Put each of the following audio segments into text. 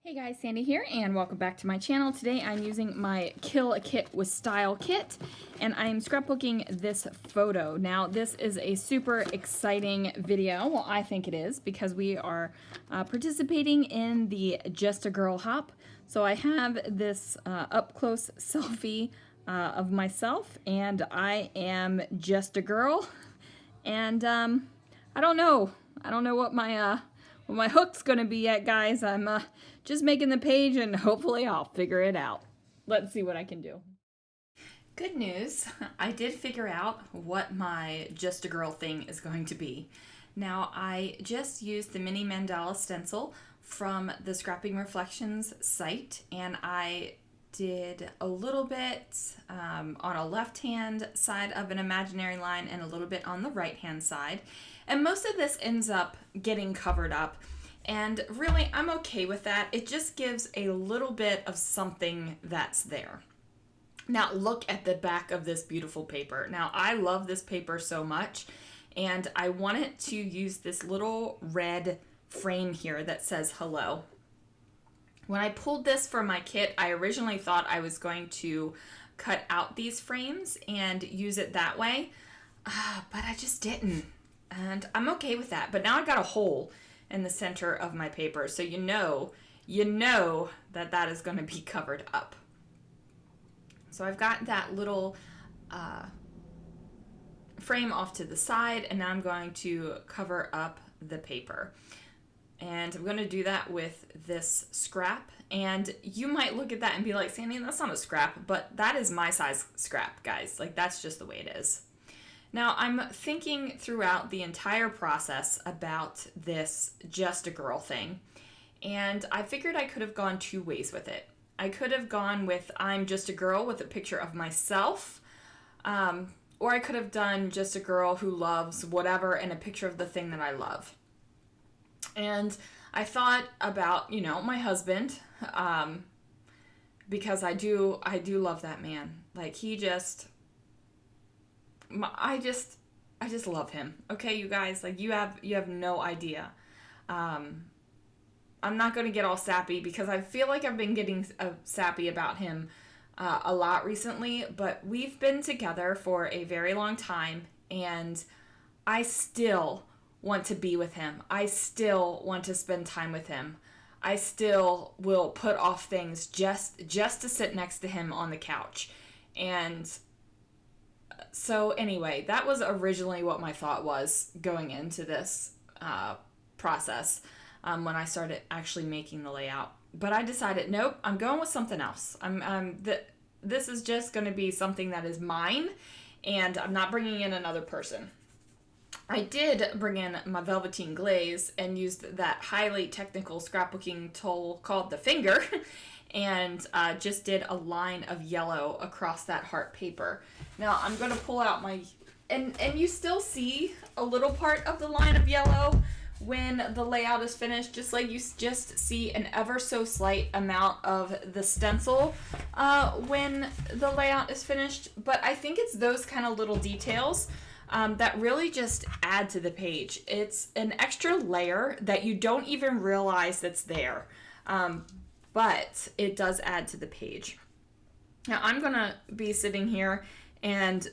Hey guys, Sandy here and welcome back to my channel. Today I'm using my Kill a Kit with Style kit and I'm scrapbooking this photo. Now this is a super exciting video, well I think it is, because we are participating in the Just a Girl hop. So I have this up close selfie of myself and I am just a girl and I don't know what my hook's gonna be yet, guys. I'm just making the page and hopefully I'll figure it out. Let's see what I can do. Good news, I did figure out what my Just a Girl thing is going to be. Now, I just used the mini mandala stencil from the Scrapping Reflections site, and I did a little bit on a left-hand side of an imaginary line and a little bit on the right-hand side. And most of this ends up getting covered up. And really, I'm okay with that. It just gives a little bit of something that's there. Now, look at the back of this beautiful paper. Now, I love this paper so much, and I wanted to use this little red frame here that says hello. When I pulled this for my kit, I originally thought I was going to cut out these frames and use it that way, but I just didn't. And I'm okay with that. But now I've got a hole in the center of my paper, so you know that that is going to be covered up. So I've got that little frame off to the side, and now I'm going to cover up the paper. And I'm going to do that with this scrap. And you might look at that and be like, Sandy, that's not a scrap, but that is my size scrap, guys. Like, that's just the way it is. Now, I'm thinking throughout the entire process about this Just a Girl thing, and I figured I could have gone two ways with it. I could have gone with I'm just a girl with a picture of myself, or I could have done just a girl who loves whatever and a picture of the thing that I love. And I thought about, my husband, because I do love that man. Like, I just love him. Okay, you guys, like you have no idea. I'm not going to get all sappy because I feel like I've been getting sappy about him a lot recently, but we've been together for a very long time and I still want to be with him. I still want to spend time with him. I still will put off things just to sit next to him on the couch. And so anyway, that was originally what my thought was going into this process when I started actually making the layout. But I decided, nope, I'm going with something else. This is just going to be something that is mine, and I'm not bringing in another person. I did bring in my Velveteen Glaze and used that highly technical scrapbooking tool called the finger and just did a line of yellow across that heart paper. Now I'm going to pull out my, and you still see a little part of the line of yellow when the layout is finished, just like you just see an ever so slight amount of the stencil when the layout is finished. But I think it's those kind of little details that really just add to the page. It's an extra layer that you don't even realize that's there. But it does add to the page. Now I'm going to be sitting here and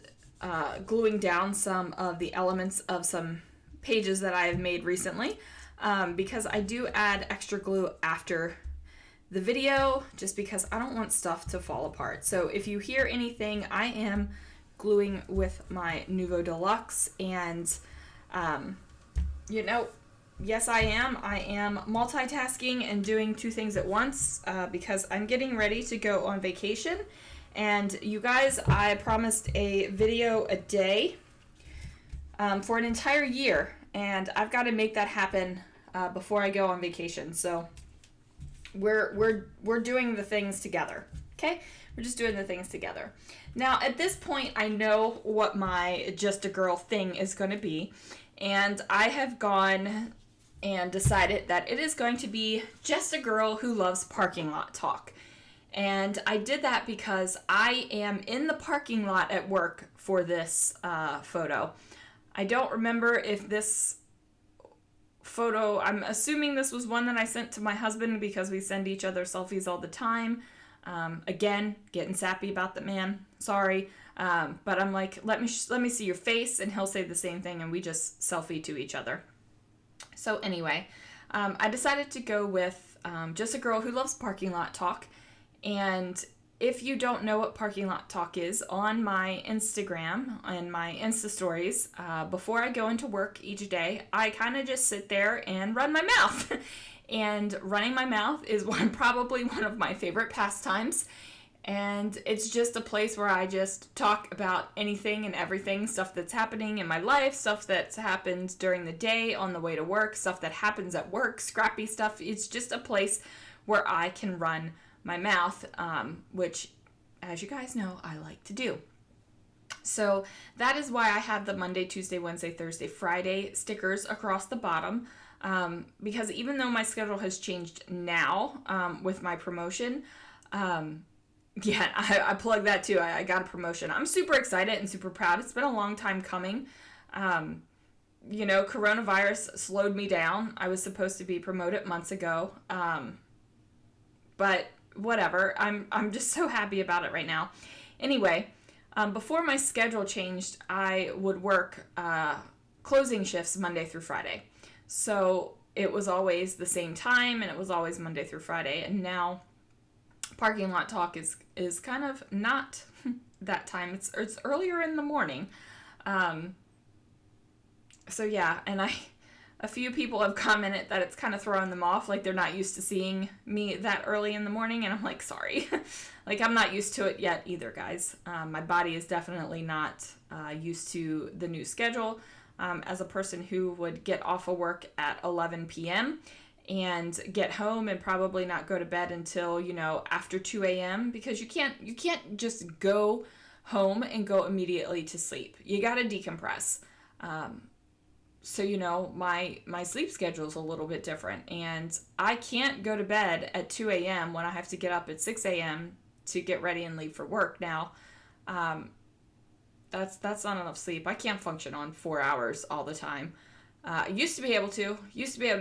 gluing down some of the elements of some pages that I have made recently because I do add extra glue after the video just because I don't want stuff to fall apart. So if you hear anything, I am gluing with my Nuvo Deluxe and yes, I am multitasking and doing two things at once because I'm getting ready to go on vacation. And you guys, I promised a video a day for an entire year. And I've got to make that happen before I go on vacation. So we're doing the things together. Okay? We're just doing the things together. Now, at this point, I know what my Just a Girl thing is going to be. And I have gone and decided that it is going to be just a girl who loves parking lot talk. And I did that because I am in the parking lot at work for this photo. I don't remember if this photo. I'm assuming this was one that I sent to my husband because we send each other selfies all the time. Again, getting sappy about the man. Sorry. But I'm like, let me see your face, and he'll say the same thing, and we just selfie to each other. So anyway, I decided to go with just a girl who loves parking lot talk. And if you don't know what parking lot talk is, on my Instagram and my Insta stories, before I go into work each day, I kind of just sit there and run my mouth. And running my mouth is probably one of my favorite pastimes. And it's just a place where I just talk about anything and everything, stuff that's happening in my life, stuff that's happened during the day on the way to work, stuff that happens at work, scrappy stuff. It's just a place where I can run my mouth, which, as you guys know, I like to do. So that is why I have the Monday, Tuesday, Wednesday, Thursday, Friday stickers across the bottom. Because even though my schedule has changed now with my promotion, yeah, I plug that too. I got a promotion. I'm super excited and super proud. It's been a long time coming. Coronavirus slowed me down. I was supposed to be promoted months ago. But whatever. I'm just so happy about it right now. Anyway, before my schedule changed, I would work closing shifts Monday through Friday. So it was always the same time, and it was always Monday through Friday. And now parking lot talk is kind of not that time. It's earlier in the morning. So yeah, and a few people have commented that it's kind of throwing them off, like they're not used to seeing me that early in the morning, and I'm like, sorry. Like, I'm not used to it yet either, guys. My body is definitely not used to the new schedule. As a person who would get off of work at 11 p.m. and get home and probably not go to bed until, after 2 a.m. because you can't just go home and go immediately to sleep. You got to decompress. So, my sleep schedule is a little bit different, and I can't go to bed at 2 a.m. when I have to get up at 6 a.m. to get ready and leave for work. Now, that's not enough sleep. I can't function on 4 hours all the time. I used to be able to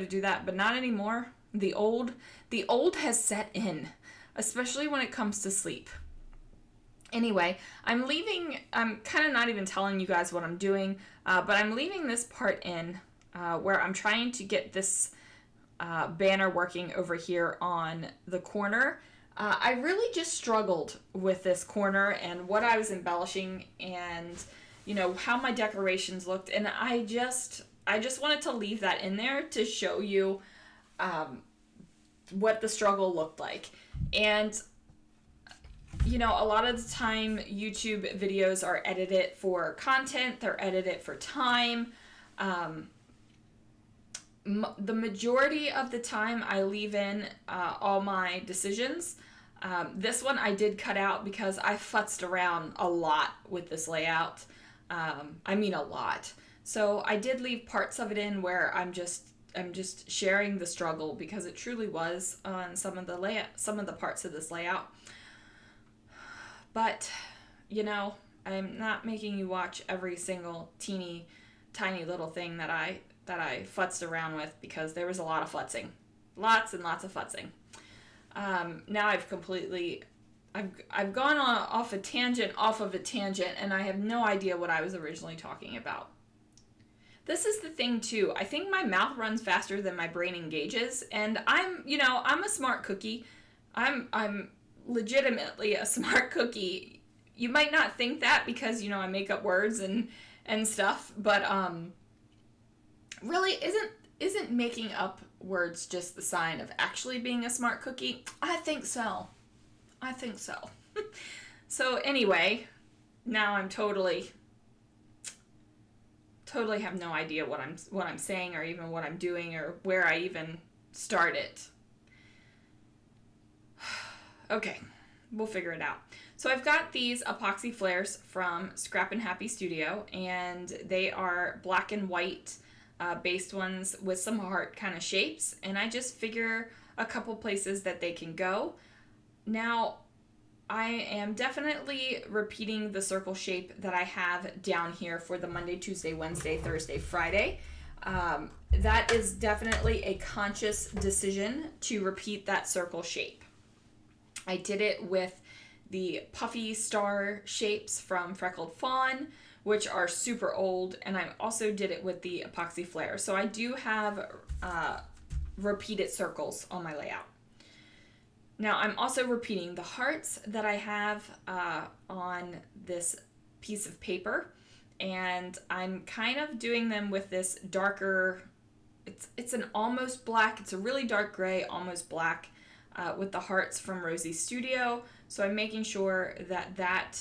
do that, but not anymore. The old has set in, especially when it comes to sleep. Anyway, I'm kind of not even telling you guys what I'm doing, but I'm leaving this part in where I'm trying to get this banner working over here on the corner. I really just struggled with this corner and what I was embellishing and, how my decorations looked. And I just wanted to leave that in there to show you what the struggle looked like. And a lot of the time YouTube videos are edited for content, they're edited for time. The majority of the time I leave in all my decisions. This one I did cut out because I futzed around a lot with this layout. I mean a lot. So I did leave parts of it in where I'm just sharing the struggle because it truly was on some of the parts of this layout. But, I'm not making you watch every single teeny tiny little thing that I futzed around with because there was a lot of futzing. Lots and lots of futzing. Now I've gone off of a tangent, and I have no idea what I was originally talking about. This is the thing too. I think my mouth runs faster than my brain engages, and I'm a smart cookie. I'm legitimately a smart cookie. You might not think that because I make up words and stuff, but really isn't making up words just the sign of actually being a smart cookie? I think so. So anyway, now I'm totally have no idea what I'm saying or even what I'm doing or where I even started. Okay, we'll figure it out. So I've got these epoxy flares from Scrap and Happy Studio, and they are black and white based ones with some heart kind of shapes, and I just figure a couple places that they can go. Now, I am definitely repeating the circle shape that I have down here for the Monday, Tuesday, Wednesday, Thursday, Friday. that is definitely a conscious decision to repeat that circle shape. I did it with the puffy star shapes from Freckled Fawn, which are super old, and I also did it with the epoxy flare. So I do have repeated circles on my layout. Now I'm also repeating the hearts that I have on this piece of paper, and I'm kind of doing them with this darker, it's an almost black, it's a really dark gray, almost black, with the hearts from Rosie Studio. So I'm making sure that that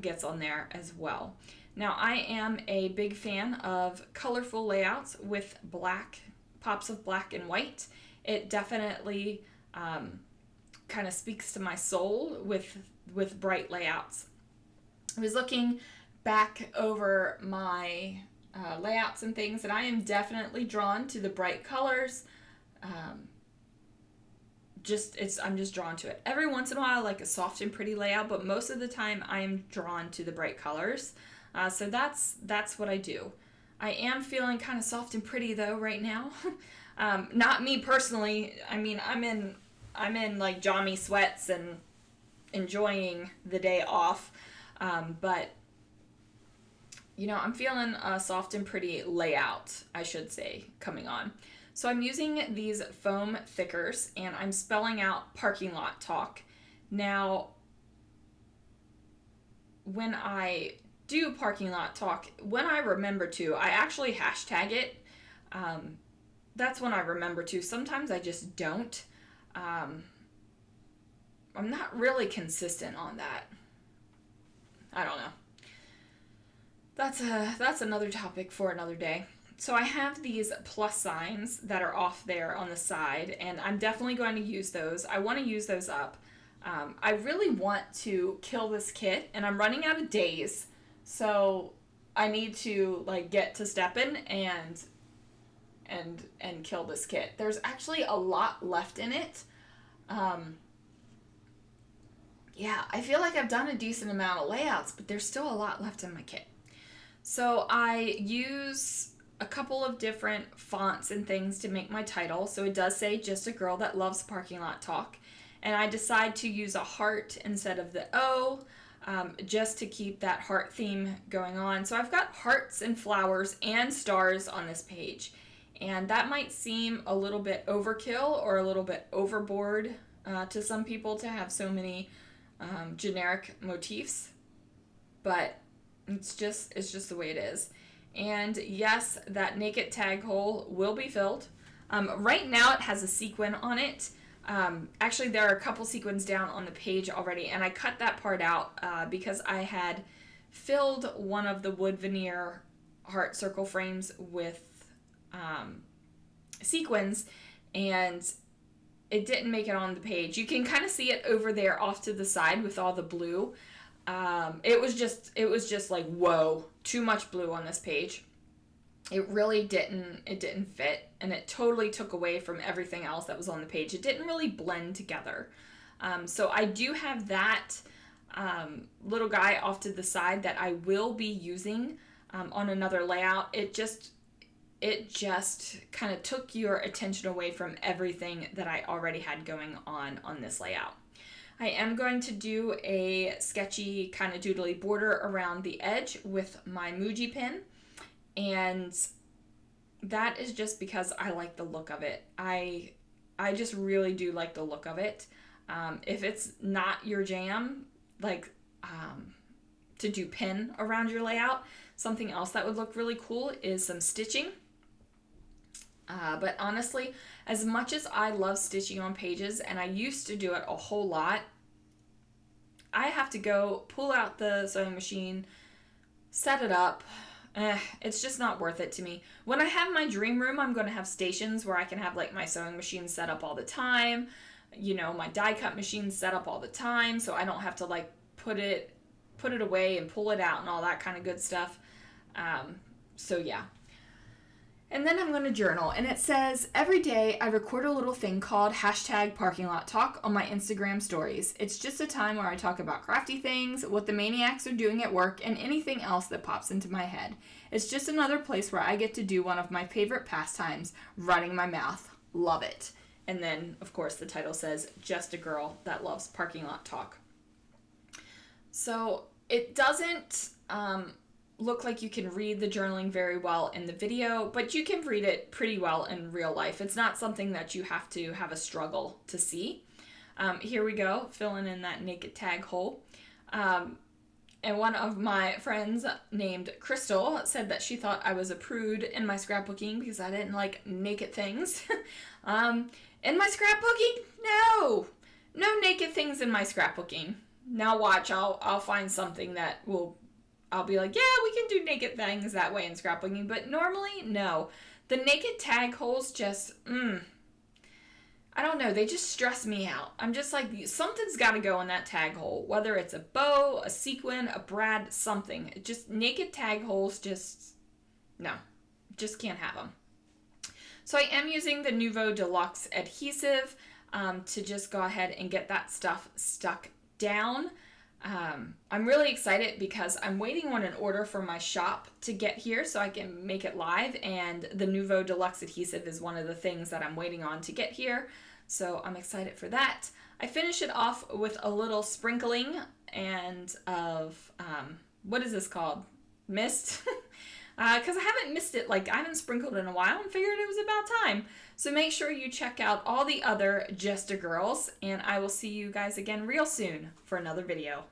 gets on there as well. Now I am a big fan of colorful layouts with black, pops of black and white. It definitely kind of speaks to my soul with bright layouts. I was looking back over my layouts and things, and I am definitely drawn to the bright colors. I'm just drawn to it. Every once in a while, I like a soft and pretty layout, but most of the time I am drawn to the bright colors. So that's what I do. I am feeling kind of soft and pretty though right now. Not me personally. I mean, I'm in like jammy sweats and enjoying the day off. But you know, I'm feeling a soft and pretty layout, I should say, coming on. So I'm using these foam thickers, and I'm spelling out parking lot talk. Now, when I do parking lot talk, when I remember to, I actually hashtag it. That's when I remember to. Sometimes I just don't. I'm not really consistent on that. I don't know. That's another topic for another day. So I have these plus signs that are off there on the side, and I'm definitely going to use those. I want to use those up. I really want to kill this kit, and I'm running out of days, so I need to like get to stepping and kill this kit. There's actually a lot left in it. Yeah, I feel like I've done a decent amount of layouts, but there's still a lot left in my kit. So I use a couple of different fonts and things to make my title. So it does say "Just a Girl That Loves Parking Lot Talk." And I decide to use a heart instead of the O, just to keep that heart theme going on. So I've got hearts and flowers and stars on this page. And that might seem a little bit overkill or a little bit overboard to some people to have so many generic motifs. But it's just the way it is. And yes, that naked tag hole will be filled. Right now it has a sequin on it. Actually, there are a couple sequins down on the page already, and I cut that part out because I had filled one of the wood veneer heart circle frames with sequins, and it didn't make it on the page. You can kind of see it over there off to the side with all the blue. It was just like, whoa, too much blue on this page. It really didn't fit, and it totally took away from everything else that was on the page. It didn't really blend together. So I do have that little guy off to the side that I will be using on another layout. It just kind of took your attention away from everything that I already had going on this layout. I am going to do a sketchy kind of doodly border around the edge with my Muji pin, and that is just because I like the look of it. I just really do like the look of it. If it's not your jam, like to do pin around your layout, something else that would look really cool is some stitching. But honestly, as much as I love stitching on pages, and I used to do it a whole lot, I have to go pull out the sewing machine, set it up. It's just not worth it to me. When I have my dream room, I'm going to have stations where I can have like my sewing machine set up all the time, you know, my die cut machine set up all the time, so I don't have to like put it away and pull it out and all that kind of good stuff. So yeah. And then I'm going to journal, and it says, every day I record a little thing called #ParkingLotTalk on my Instagram stories. It's just a time where I talk about crafty things, what the maniacs are doing at work, and anything else that pops into my head. It's just another place where I get to do one of my favorite pastimes, running my mouth. Love it. And then, of course, the title says, Just a Girl That Loves Parking Lot Talk. So it doesn't look like you can read the journaling very well in the video, but you can read it pretty well in real life. It's not something that you have to have a struggle to see. Here we go, filling in that naked tag hole. And one of my friends named Crystal said that she thought I was a prude in my scrapbooking because I didn't like naked things. In my scrapbooking? No naked things in my scrapbooking. Now watch, I'll find something that I'll be like, yeah, we can do naked things that way in scrapbooking, but normally, no. The naked tag holes just, I don't know, they just stress me out. I'm just like, something's got to go in that tag hole, whether it's a bow, a sequin, a brad, something. Just naked tag holes, no, just can't have them. So I am using the Nuvo Deluxe Adhesive to just go ahead and get that stuff stuck down. I'm really excited because I'm waiting on an order for my shop to get here so I can make it live, and the Nuvo Deluxe Adhesive is one of the things that I'm waiting on to get here, so I'm excited for that. I finish it off with a little sprinkling of, what is this called? Mist? Because I haven't missed it, I haven't sprinkled in a while and figured it was about time. So make sure you check out all the other Just a Girls, and I will see you guys again real soon for another video.